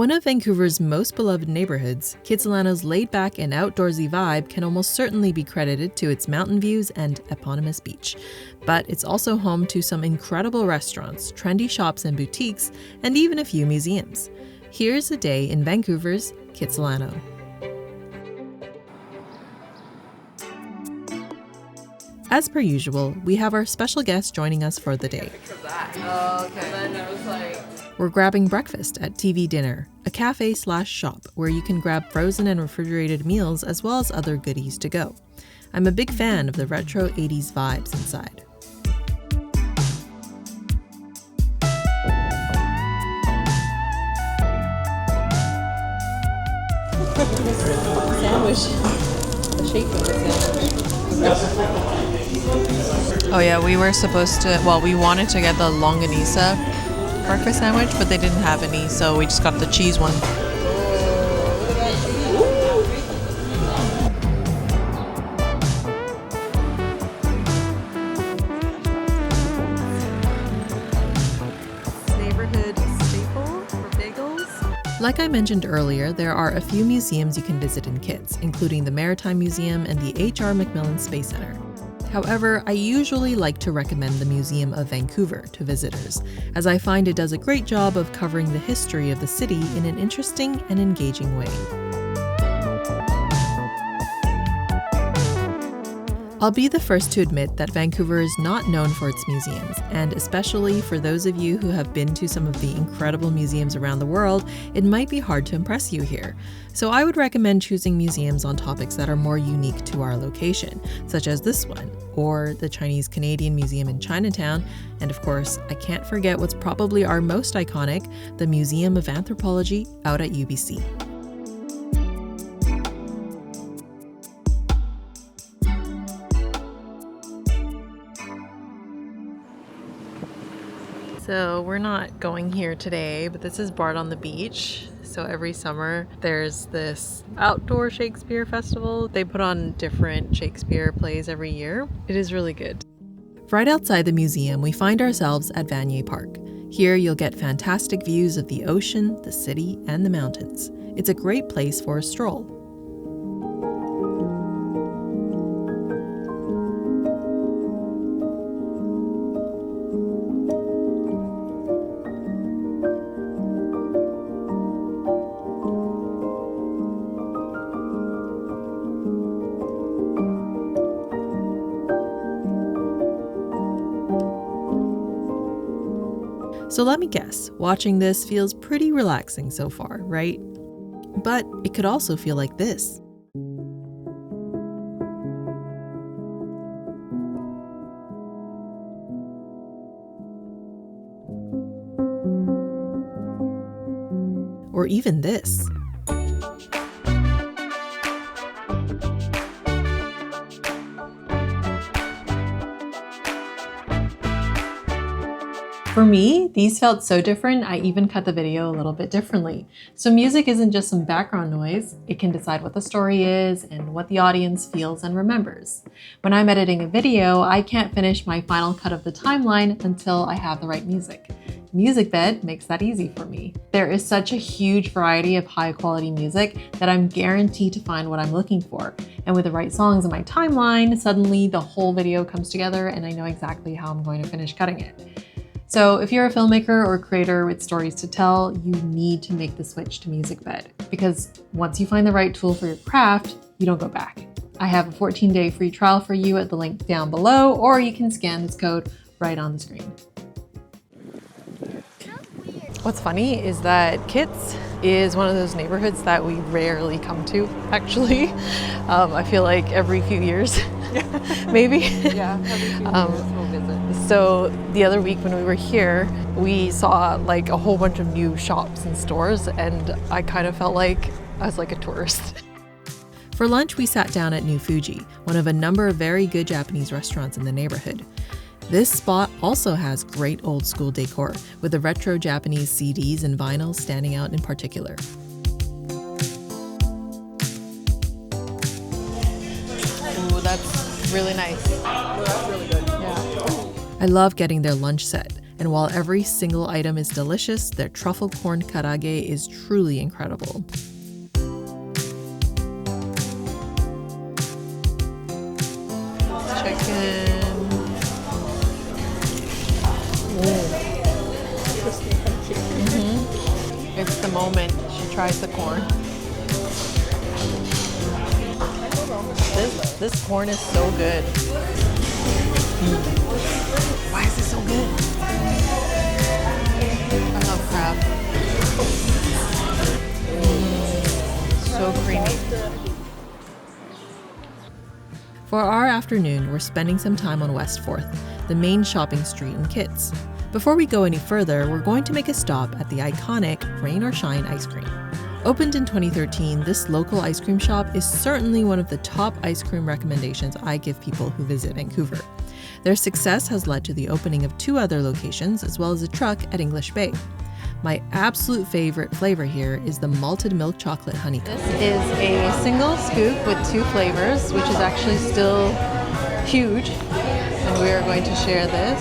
One of Vancouver's most beloved neighborhoods, Kitsilano's laid-back and outdoorsy vibe can almost certainly be credited to its mountain views and eponymous beach. But it's also home to some incredible restaurants, trendy shops and boutiques, and even a few museums. Here's a day in Vancouver's Kitsilano. As per usual, we have our special guest joining us for the day. Oh, okay. And then I was like... We're grabbing breakfast at TV Dinner, a cafe/shop where you can grab frozen and refrigerated meals as well as other goodies to go. I'm a big fan of the retro 80s vibes inside. Sandwich. The shape of the sandwich. Oh yeah, we were supposed to, we wanted to get the longanisa breakfast sandwich, but they didn't have any, so we just got the cheese one. Neighborhood staple for bagels. Like I mentioned earlier, there are a few museums you can visit in Kits, including the Maritime Museum and the H.R. MacMillan Space Center. However, I usually like to recommend the Museum of Vancouver to visitors, as I find it does a great job of covering the history of the city in an interesting and engaging way. I'll be the first to admit that Vancouver is not known for its museums, and especially for those of you who have been to some of the incredible museums around the world, it might be hard to impress you here. So I would recommend choosing museums on topics that are more unique to our location, such as this one, or the Chinese-Canadian Museum in Chinatown, and of course, I can't forget what's probably our most iconic, the Museum of Anthropology out at UBC. So we're not going here today, but this is Bard on the Beach. So every summer there's this outdoor Shakespeare festival. They put on different Shakespeare plays every year. It is really good. Right outside the museum, we find ourselves at Vanier Park. Here you'll get fantastic views of the ocean, the city, and the mountains. It's a great place for a stroll. So let me guess, watching this feels pretty relaxing so far, right? But it could also feel like this. Or even this. For me, these felt so different, I even cut the video a little bit differently. So music isn't just some background noise, it can decide what the story is and what the audience feels and remembers. When I'm editing a video, I can't finish my final cut of the timeline until I have the right music. MusicBed makes that easy for me. There is such a huge variety of high quality music that I'm guaranteed to find what I'm looking for. And with the right songs in my timeline, suddenly the whole video comes together and I know exactly how I'm going to finish cutting it. So if you're a filmmaker or creator with stories to tell, you need to make the switch to MusicBed, because once you find the right tool for your craft, you don't go back. I have a 14-day free trial for you at the link down below, or you can scan this code right on the screen. What's funny is that Kits is one of those neighborhoods that we rarely come to, actually. I feel like every few years, maybe. Yeah, every few years we'll visit. So the other week when we were here, we saw like a whole bunch of new shops and stores, and I kind of felt like I was like a tourist. For lunch, we sat down at New Fuji, one of a number of very good Japanese restaurants in the neighborhood. This spot also has great old school decor, with the retro Japanese CDs and vinyls standing out in particular. Ooh, that's really nice. Oh, that's really good. Yeah. I love getting their lunch set, And while every single item is delicious, their truffle corn karaage is truly incredible. Chicken. It's the moment she tries the corn. This corn is so good. Why is it so good? I love crab. So creamy. For our afternoon, we're spending some time on West 4th, the main shopping street in Kits. Before we go any further, we're going to make a stop at the iconic Rain or Shine ice cream. Opened in 2013, this local ice cream shop is certainly one of the top ice cream recommendations I give people who visit Vancouver. Their success has led to the opening of 2 other locations, as well as a truck at English Bay. My absolute favorite flavor here is the malted milk chocolate honeycomb. This is a single scoop with 2 flavors, which is actually still huge. And we are going to share this.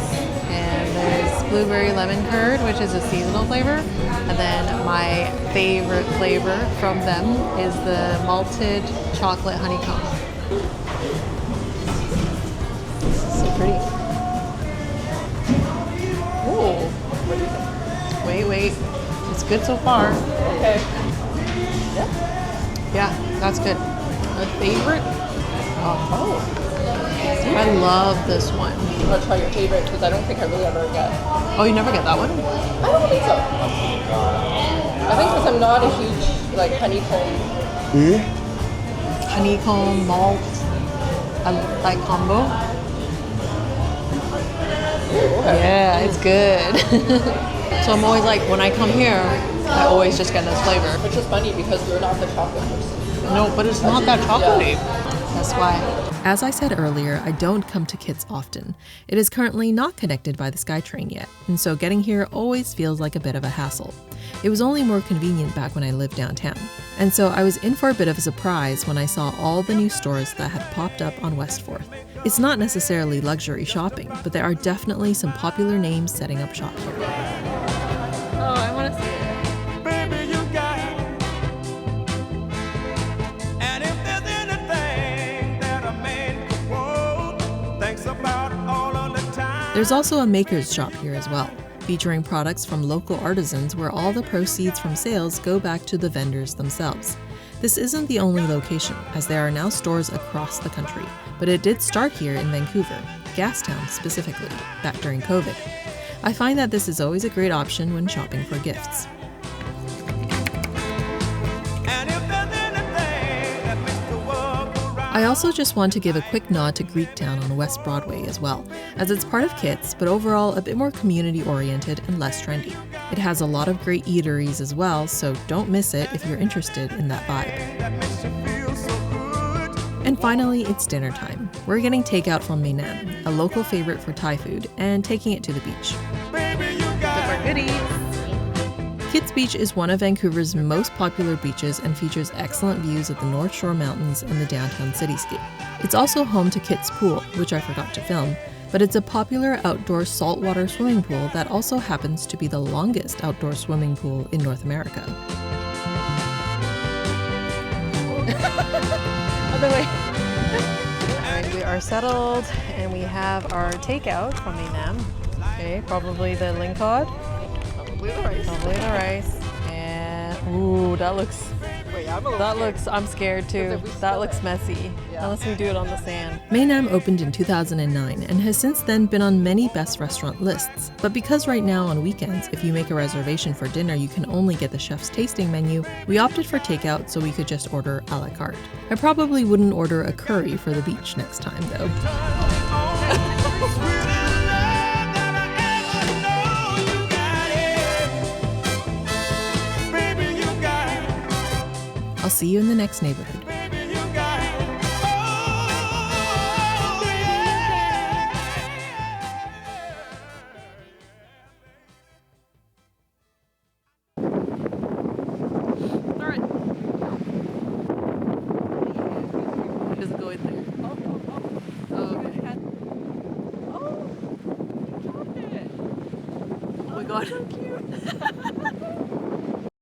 And there's blueberry lemon curd, which is a seasonal flavor. And then my favorite flavor from them is the malted chocolate honeycomb. So pretty. Ooh. Wait. It's good so far. Okay. Yeah, that's good. A favorite? Oh. I love this one. I'll try your favorite because I don't think I really ever get. Oh, you never get that one? I don't think so. I think because I'm not a huge honeycomb. Honeycomb, malt, that combo. Ooh, okay. Yeah, it's good. So I'm always like, when I come here, I always just get this flavor. Which is funny because you're not the chocolate person. No, but it's not that chocolatey. Yeah. That's why. As I said earlier, I don't come to Kits often. It is currently not connected by the SkyTrain yet, and so getting here always feels like a bit of a hassle. It was only more convenient back when I lived downtown, and so I was in for a bit of a surprise when I saw all the new stores that had popped up on West 4th. It's not necessarily luxury shopping, but there are definitely some popular names setting up shop here. Oh, I want to see it. There's also a maker's shop here as well, featuring products from local artisans where all the proceeds from sales go back to the vendors themselves. This isn't the only location, as there are now stores across the country, but it did start here in Vancouver, Gastown specifically, back during COVID. I find that this is always a great option when shopping for gifts. I also just want to give a quick nod to Greektown on West Broadway as well, as it's part of Kits, but overall a bit more community-oriented and less trendy. It has a lot of great eateries as well, so don't miss it if you're interested in that vibe. And finally, it's dinner time. We're getting takeout from Mainam, a local favorite for Thai food, and taking it to the beach. Super goodies. Kits Beach is one of Vancouver's most popular beaches and features excellent views of the North Shore Mountains and the downtown cityscape. It's also home to Kits Pool, which I forgot to film, but it's a popular outdoor saltwater swimming pool that also happens to be the longest outdoor swimming pool in North America. Other way. Alright, we are settled and we have our takeout from Mainam. Okay, probably the lingcod. Probably the rice. And ooh, that looks. I'm scared too. That looks messy. Yeah. Unless we do it on the sand. Mainam opened in 2009 and has since then been on many best restaurant lists. But because right now on weekends, if you make a reservation for dinner, you can only get the chef's tasting menu, we opted for takeout so we could just order a la carte. I probably wouldn't order a curry for the beach next time though. I'll see you in the next neighborhood. Alright. He doesn't go in there. Oh, okay. Oh, he dropped it. one.